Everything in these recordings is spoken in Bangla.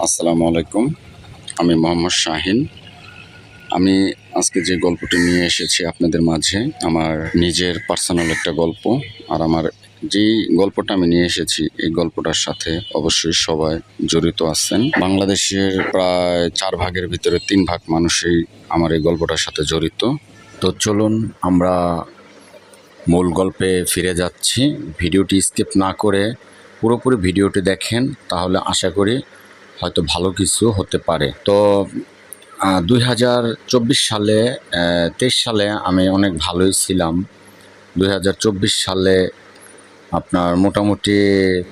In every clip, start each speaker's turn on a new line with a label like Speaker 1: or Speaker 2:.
Speaker 1: আসসালামু আলাইকুম। আমি মোহাম্মদ শাহিন। আমি আজকে যে গল্পটি নিয়ে এসেছি আপনাদের মাঝে আমার নিজের পার্সোনাল একটা গল্প। আর আমার যেই গল্পটা আমি নিয়ে এসেছি এই গল্পটার সাথে অবশ্যই সবাই জড়িত আছেন। বাংলাদেশের প্রায় 4 ভাগের ভিতরে 3 ভাগ মানুষই আমার এই গল্পটার সাথে জড়িত। তো চলুন আমরা মূল গল্পে ফিরে যাচ্ছি। ভিডিওটি স্কিপ না করে পুরোপুরি ভিডিওটি দেখেন, তাহলে আশা করি হয়তো ভালো কিছু হতে পারে। তো 2024 সালে 23 সালে আমি অনেক ভালোই ছিলাম। 2024 সালে আপনার মোটামুটি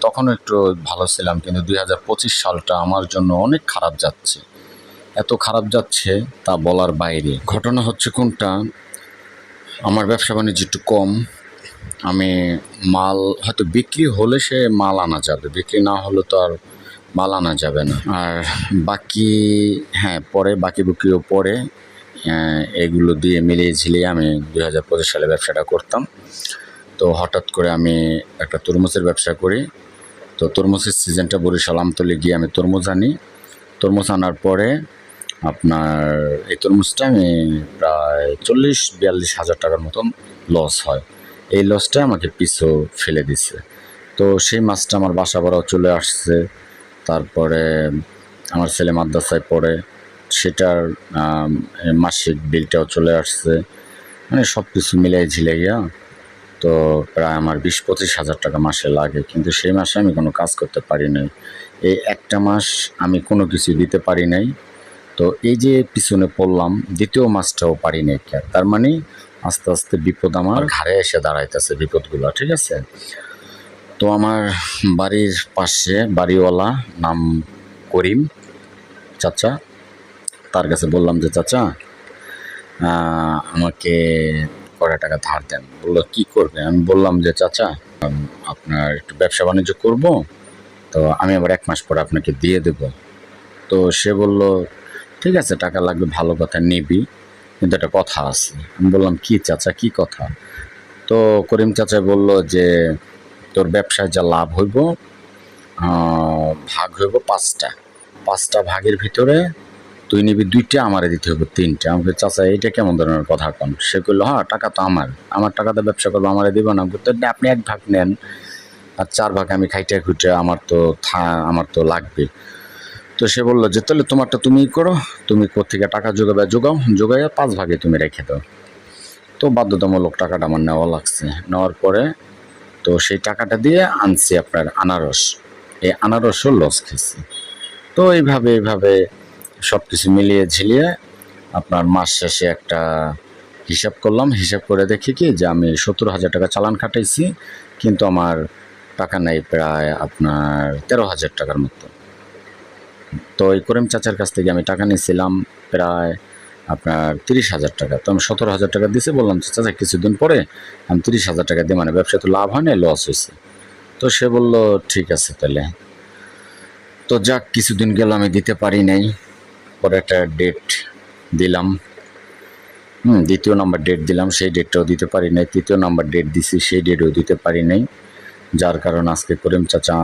Speaker 1: তখনও একটু ভালো ছিলাম, কিন্তু 2025 সালটা আমার জন্য অনেক খারাপ যাচ্ছে। এত খারাপ যাচ্ছে তা বলার বাইরে। ঘটনা হচ্ছে কোনটা, আমার ব্যবসা বাণিজ্য একটু কম। আমি মাল হয়তো বিক্রি হলে সে মাল আনা যাবে, বিক্রি না হলে তো আর মাল আনা যাবে না। আর বাকি পরে বাকি বিক্রিও পরে এগুলো দিয়ে মিলিয়ে ঝিলিয়ে আমি 2025 সালে ব্যবসাটা করতাম। তো হঠাৎ করে আমি একটা তরমুজের ব্যবসা করি। তো তরমুজের সিজনটা বরিশাল আমতলী গিয়ে আমি তরমুজ আনি। তরমুজ আনার পরে আপনার এই তরমুজটা আমি প্রায় 40-42 হাজার টাকার মতন লস হয়। এই লসটা আমাকে পিছু ফেলে দিছে। তো সেই মাছটা আমার বাসা ভাড়াও চলে আসছে। তারপরে আমার ছেলে মাদ্রাসায় পড়ে, সেটার মাসিক বিলটাও চলে আসছে। মানে সব কিছু মিলাই ঝিলাইয়া তো প্রায় আমার 20-25 হাজার টাকা মাসে লাগে। কিন্তু সেই মাসে আমি কোনো কাজ করতে পারি নাই। এই একটা মাস আমি কোনো কিছু দিতে পারি নাই। তো এই যে পিছনে পড়লাম, দ্বিতীয় মাসটাও পারি নাই। তার মানে আস্তে আস্তে বিপদ আমার ঘাড়ে এসে দাঁড়াইতেছে, বিপদগুলো। ঠিক আছে। তো আমার বাড়ির পাশে বাড়িওয়ালা, নাম করিম চাচা, তার কাছে বললাম যে চাচা আমাকে কয়টা টাকা ধার দেন। বললো কি করবে? আমি বললাম যে চাচা আপনার একটু ব্যবসা বাণিজ্য করব, তো আমি আবার 1 মাস পরে আপনাকে দিয়ে দেব। তো সে বলল ঠিক আছে, টাকা লাগবে ভালো কথা, নিবি, কিন্তু একটা কথা আছে। আমি বললাম কি চাচা, কি কথা? তো করিম চাচা বলল যে তোর ব্যবসায় যা লাভ হইব ভাগ হইব 5টা ভাগের ভিতরে তুই নিবি 2টা, আমারে দিতে হবে 3টা। আমাকে চাচা এটা কেমন ধরনের কথা কন? সে কইলো হ্যাঁ, টাকা তো আমার টাকাতে ব্যবসা করবো, আমারে দিব না? আপনি 1 ভাগ নেন আর 4 ভাগ আমি খাইটা খুঁটে আমার তো লাগবে। তো সে বললো যে তাহলে তোমারটা তুমিই করো, তুমি কোত্থেকে টাকা জোগাইয়া 5 ভাগে তুমি রেখে দাও। তো বাধ্যতামূলক টাকাটা আমার নেওয়া লাগছে। নেওয়ার পরে তো সেই টাকাটা দিয়ে আনছি আপনার আনারস। এই আনারসও লস খেয়েছি। তো এইভাবে সব কিছু মিলিয়ে ঝিলিয়ে আপনার মাস শেষে একটা হিসাব করলাম। হিসাব করে দেখি কি যে আমি 70,000 টাকা চালান খাটাইছি, কিন্তু আমার টাকা নেই প্রায় আপনার 13,000 টাকার মতো। তো এই করিম চাচার কাছ থেকে আমি টাকা নিয়েছিলাম প্রায় আপনার 30,000 টাকা। তো আমি 17,000 টাকা দিয়েছি। বললাম চাচা কিছুদিন পরে আমি 30,000 টাকা দিই, মানে ব্যবসা তো লাভ হয় না, লস হয়েছে। তো সে বলল ঠিক আছে তাহলে। তো যাক, কিছুদিন গেল, আমি দিতে পারি নাই। পরে একটা ডেট দিলাম, দ্বিতীয় নাম্বার ডেট দিলাম, সেই ডেটটাও দিতে পারি নাই। তৃতীয় নাম্বার ডেট দিছি, সেই ডেটও দিতে পারি নাই। যার কারণ আজকে করিম চাচা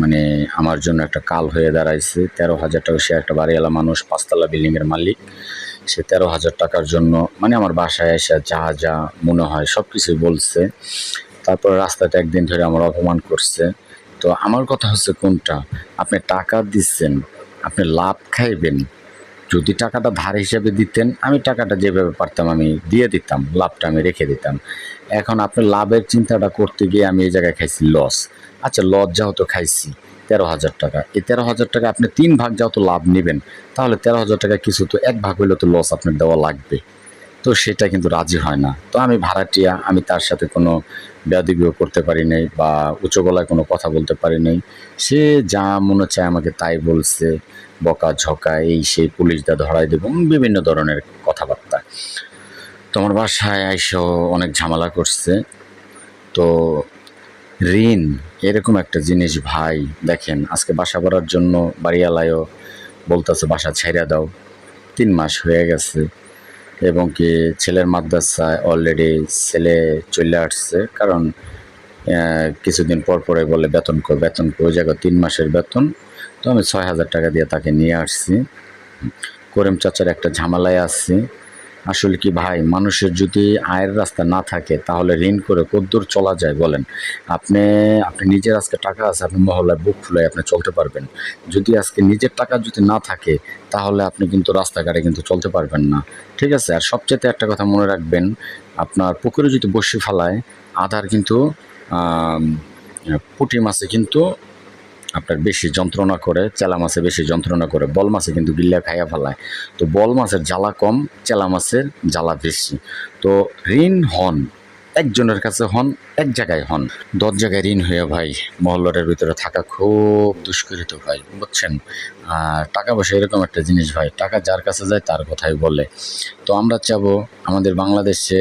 Speaker 1: মানে আমার জন্য একটা কাল হয়ে দাঁড়াইছে। 13,000 টাকা, সে একটা বাড়িওয়ালা মানুষ, 5তলা বিল্ডিংয়ের মালিক। সে 13,000 টাকার জন্য মানে আমার বাসায় এসে যা মনে হয় সব কিছুই বলছে। তারপর রাস্তাতে একদিন ধরে আমার অপমান করছে। তো আমার কথা হচ্ছে কোনটা, আপনি টাকা দিচ্ছেন, আপনি লাভ খাইবেন। যদি টাকাটা ধার হিসেবে দিতেন, আমি টাকাটা যেভাবে পারতাম আমি দিয়ে দিতাম, লাভটা আমি রেখে দিতাম। এখন আপনি লাভের চিন্তাটা করতে গিয়ে আমি এই জায়গায় খাইছি লস। আচ্ছা, লস যেহেতু খাইছি 13,000 টাকা, এই 13,000 টাকা আপনি 3 ভাগ যেহেতু লাভ নেবেন, তাহলে 13,000 টাকা কিছু তো 1 ভাগ হইলে তো লস আপনার দেওয়া লাগবে। তো সেটা কিন্তু রাজি হয় না। তো আমি ভাড়াটিয়া, আমি তার সাথে কোনো বেয়াদবিও করতে পারি নাই বা উচ্চ গলায় কোনো কথা বলতে পারি নাই। সে যা মনে চায় আমাকে তাই বলছে, বকাঝকা, এই সেই, পুলিশ দিয়ে ধরাই দেব, বিভিন্ন ধরনের কথাবার্তা। তো আমার বাসায় আইসেও অনেক ঝামেলা করছে। তো ঋণ এরকম একটা জিনিস ভাই, দেখেন আজকে বাসা করার জন্য বাড়িওয়ালায়ও বলতেছে বাসা ছেড়ে দাও। 3 মাস হয়ে গেছে, এবং কি ছেলের মাদ্রাসায় অলরেডি ছেলে চলে আসছে, কারণ কিছুদিন পর পরে বলে বেতন ওই জায়গায় 3 মাসের বেতন। তো আমি 6,000 টাকা দিয়ে তাকে নিয়ে আসছি। করিম চাচার একটা ঝামেলায় আসছি। আসলে কি ভাই, মানুষের যদি আয়ের রাস্তা না থাকে তাহলে ঋণ করে কতদূর চলা যায় বলেন? আপনি আপনি নিজের আজকে টাকা আছে, আপনি মহল্লায় বুক ফুলায় আপনি চলতে পারবেন। যদি আজকে নিজের টাকা যদি না থাকে তাহলে আপনি কিন্তু রাস্তাঘাটে কিন্তু চলতে পারবেন না। ঠিক আছে? আর সবচাইতে একটা কথা মনে রাখবেন, আপনার পুকুরে যদি বড়শি ফেলায় আধার কিন্তু আম পুঁটি মাছে কিন্তু আপনার বেশি যন্ত্রণা করে, চেলা মাছে বেশি যন্ত্রণা করে, বল মাছে কিন্তু গিল্লা খাইয়া ফেলায়। তো বল মাছের জ্বালা কম, চেলা মাছের জ্বালা বেশি। তো ঋণ হন, একজনের কাছে হন, এক জায়গায় হন। 10 জায়গায় ঋণ হয়ে ভাই মহল্লাটার ভিতরে থাকা খুব দুষ্করিত ভাই, বুঝছেন? আর টাকা পয়সা এরকম একটা জিনিস ভাই, টাকা যার কাছে যায় তার কথাই বলে। তো আমরা চাবো আমাদের বাংলাদেশে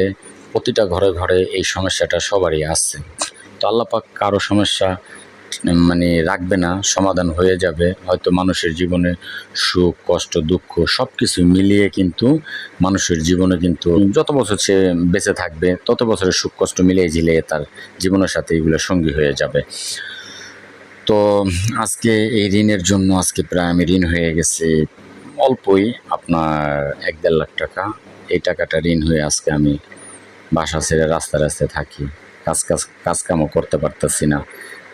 Speaker 1: প্রতিটা ঘরে ঘরে এই সমস্যাটা সবারই আছে। তো আল্লাহ পাক কারো সমস্যা মানে রাখবে না, সমাধান হয়ে যাবে। হয়তো মানুষের জীবনে সুখ, কষ্ট, দুঃখ সব কিছু মিলিয়ে কিন্তু মানুষের জীবনে কিন্তু যত বছর সে বেঁচে থাকবে তত বছরের সুখ কষ্ট মিলিয়ে ঝিলিয়ে তার জীবনের সাথে এগুলো সঙ্গী হয়ে যাবে। তো আজকে এই ঋণের জন্য আজকে প্রায় আমি ঋণ হয়ে গেছি অল্পই, আপনার 1-1.5 লাখ টাকা। এই টাকাটা ঋণ হয়ে আজকে আমি বাসা ছেড়ে রাস্তায় থাকি। কাজকামও করতে পারতেছি না।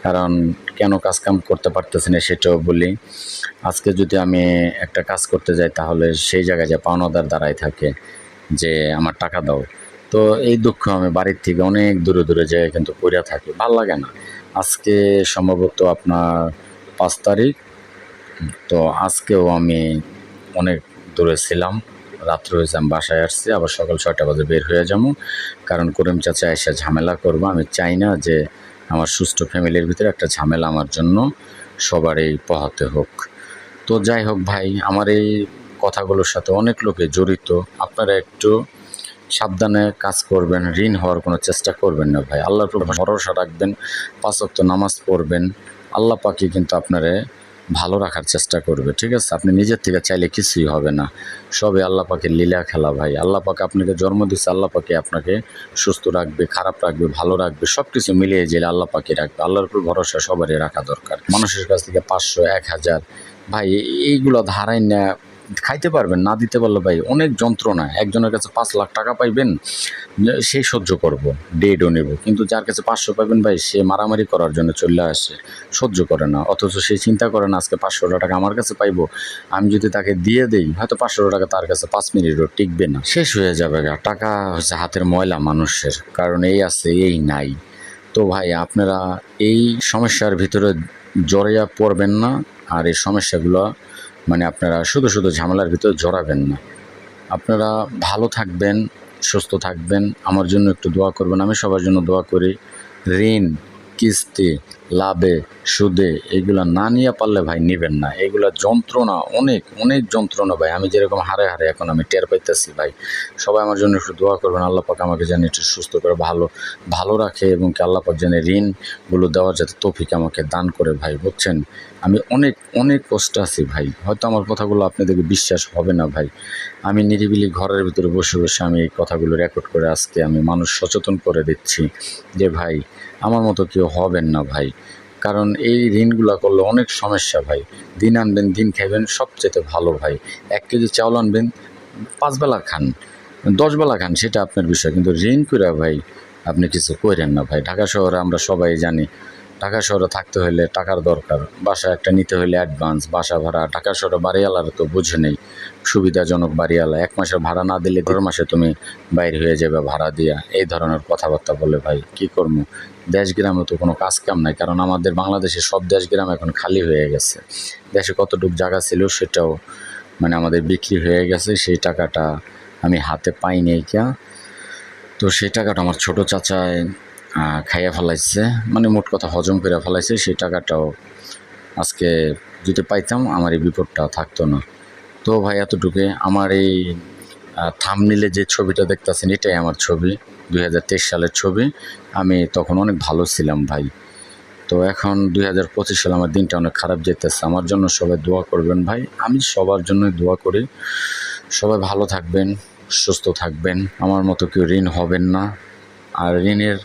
Speaker 1: কারণ কেন কাজকাম করতে পারতেছি না সেটাও বলি। আজকে যদি আমি একটা কাজ করতে যাই তাহলে সেই জায়গায় যে পাওনাদার দাঁড়ায় থাকে যে আমার টাকা দাও। তো এই দুঃখ আমি বাড়ির থেকে অনেক দূরে জায়গায় কিন্তু পইড়া থাকি। ভাল লাগে না। আজকে সম্ভবত আপনার 5 তারিখ। তো আজকেও আমি অনেক দূরে ছিলাম। রাত্রে হয়েছে, আমি বাসায় আসছি, আবার সকাল 6টা বাজে বের হয়ে যাবো। কারণ করিম চাচা এসে ঝামেলা করবো, আমি চাই না যে আমার সুস্থ ফ্যামিলির ভিতরে একটা ঝামেলা আমার জন্য সবারই পোহাতে হোক। তো যাই হোক ভাই, আমার এই কথাগুলোর সাথে অনেক লোকে জড়িত। আপনারা একটু সাবধানে কাজ করবেন, ঋণ হওয়ার কোনো চেষ্টা করবেন না ভাই। আল্লাহর উপর ভরসা রাখবেন, 5 ওয়াক্ত নামাজ পড়বেন। আল্লাহ পাকই কিন্তু আপনারে ভালো রাখার চেষ্টা করবে। ঠিক আছে? আপনি নিজের থেকে চাইলে কিছুই হবে না, সবই আল্লাহ পাকের লীলা খেলা ভাই। আল্লাহ পাক আপনাকে জন্ম দিচ্ছে, আল্লাহ পাকে আপনাকে সুস্থ রাখবে, খারাপ রাখবে, ভালো রাখবে, সব কিছু মিলিয়ে জেলে আল্লাহ পাকে রাখবে। আল্লাহর উপর ভরসা সবারই রাখা দরকার। মানুষের কাছ থেকে 500, 1000 ভাই এইগুলো ধারাই না খাইতে পারবেন, না দিতে পারলে ভাই অনেক যন্ত্রণা। একজনের কাছে 5 লাখ টাকা পাইবেন, সে সহ্য করব, ডেটও নেব। কিন্তু যার কাছে 500 পাবেন ভাই, সে মারামারি করার জন্য চলে আসে, সহ্য করে না। অথচ সে চিন্তা করে না আজকে 500 টাকা আমার কাছে পাইবো, আমি যদি তাকে দিয়ে দেই হয়তো 500 টাকা তার কাছে 5 মিনিটও টিকবে না, শেষ হয়ে যাবে। টাকা হচ্ছে হাতের ময়লা মানুষের, কারণ এই আছে এই নাই। তো ভাই আপনারা এই সমস্যার ভিতরে জড়িয়ে পড়বেন না। আর এই সমস্যাগুলো মানে আপনারা শুধু ঝামেলার ভিতরে জড়াবেন না। আপনারা ভালো থাকবেন, সুস্থ থাকবেন, আমার জন্য একটু দোয়া করবেন। আমি সবার জন্য দোয়া করি। ঋণ, কিস্তি, লাভে, সুদে এগুলা না নিয়ে পারলে ভাই নেবেন না। এগুলা যন্ত্রণা, অনেক যন্ত্রণা ভাই। আমি যেরকম হারে এখন আমি টের পাইতেছি ভাই। সবাই আমার জন্য একটু দোয়া করবেন, আল্লাহ পাক আমাকে যেন একটু সুস্থ করে ভালো রাখে, এবং কি আল্লাহ পাক যেন ঋণগুলো দেওয়ার যাতে তৌফিক আমাকে দান করে ভাই, বুঝছেন? আমি অনেক কষ্ট আছি ভাই। হয়তো আমার কথাগুলো আপনাদেরকে বিশ্বাস হবে না ভাই। আমি নিরিবিলি ঘরের ভিতরে বসে আমি এই কথাগুলো রেকর্ড করে আজকে আমি মানুষ সচেতন করে দিচ্ছি যে ভাই আমার মতো কেউ হবেন না ভাই। কারণ এই ঋণগুলো করলে অনেক সমস্যা ভাই। দিন আনবেন, দিন খাইবেন, সবচেয়ে ভালো ভাই 1 কেজি চাউল আনবেন, 5 বেলা খান, 10 বেলা খান, সেটা আপনার বিষয়। কিন্তু ঋণ করে ভাই আপনি কিছু করেন না ভাই। ঢাকা শহরে আমরা সবাই জানি, ঢাকা শহরে থাকতে হলে টাকার দরকার, বাসা একটা নিতে হলে অ্যাডভান্স, বাসা ভাড়া। ঢাকা শহরে বাড়িওয়ালারা তো বুঝে নেই, সুবিধাজনক বাড়িওয়ালা 1 মাসের ভাড়া না দিলে 3 মাসে তুমি বাইরে হয়ে যাবে ভাড়া দিয়া, এই ধরনের কথাবার্তা বলে ভাই। কি করবো, দেশ গ্রামে তো কোনো কাজ কাম নাই। কারণ আমাদের বাংলাদেশের সব দেশ গ্রাম এখন খালি হয়ে গেছে। দেশে কতটুকু জায়গা ছিল সেটাও মানে আমাদের বিক্রি হয়ে গেছে। সেই টাকাটা আমি হাতে পাইনি কিয়া। তো সেই টাকাটা আমার ছোট চাচায় খাইয়া ফেলাইছে, মানে মোট কথা হজম করে ফেলাইছে। সেই টাকাটাও আজকে যদি পাইতাম আমার এই বিপদটা থাকতো না। তো ভাই এতটুকুই। আমার এই থাম্বনেইলে যে ছবিটা দেখতেছেন এটাই আমার ছবি, 2023 সালের ছবি। আমি তখন অনেক ভালো ছিলাম ভাই। তো এখন 2025 সালে আমার দিনটা অনেক খারাপ যেতেছে। আমার জন্য সবাই দোয়া করবেন ভাই। আমি সবার জন্যই দোয়া করি। সবাই ভালো থাকবেন, সুস্থ থাকবেন। আমার মতো কেউ ঋণ হবেন না। আর ঋণের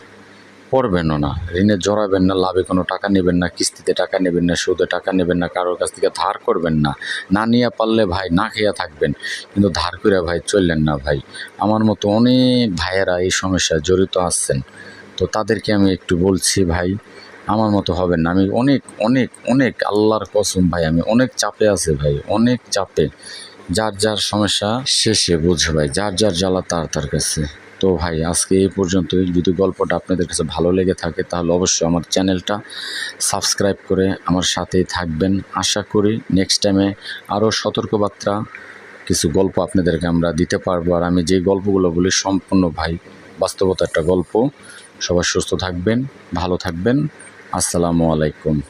Speaker 1: পড়বেনও না, ঋণে জড়াবেন না, লাভে কোনো টাকা নেবেন না, কিস্তিতে টাকা নেবেন না, সুদে টাকা নেবেন না, কারোর কাছ থেকে ধার করবেন না। না নিয়ে পারলে ভাই না খেয়ে থাকবেন, কিন্তু ধার করে ভাই চললেন না ভাই। আমার মতো অনেক ভাইয়েরা এই সমস্যায় জড়িত আছেন, তো তাদেরকে আমি একটু বলছি ভাই আমার মতো হবেন না। আমি অনেক অনেক অনেক আল্লাহর কসম ভাই, আমি অনেক চাপে আছি ভাই, অনেক চাপে। যার যার সমস্যা শেষে বুঝে ভাই, যার যার জ্বালা তার তার কাছে। তো ভাই আজকে এই পর্যন্তই। যদি গল্পটা আপনাদের কাছে ভালো লেগে থাকে তাহলে অবশ্যই আমার চ্যানেলটা সাবস্ক্রাইব করে আমার সাথেই থাকবেন। আশা করি নেক্সট টাইমে আরও সতর্কবার্তা কিছু গল্প আপনাদেরকে আমরা দিতে পারবো। আর আমি যে গল্পগুলো বলি সম্পূর্ণ ভাই বাস্তবতা একটা গল্প। সবাই সুস্থ থাকবেন, ভালো থাকবেন। আসসালামু আলাইকুম।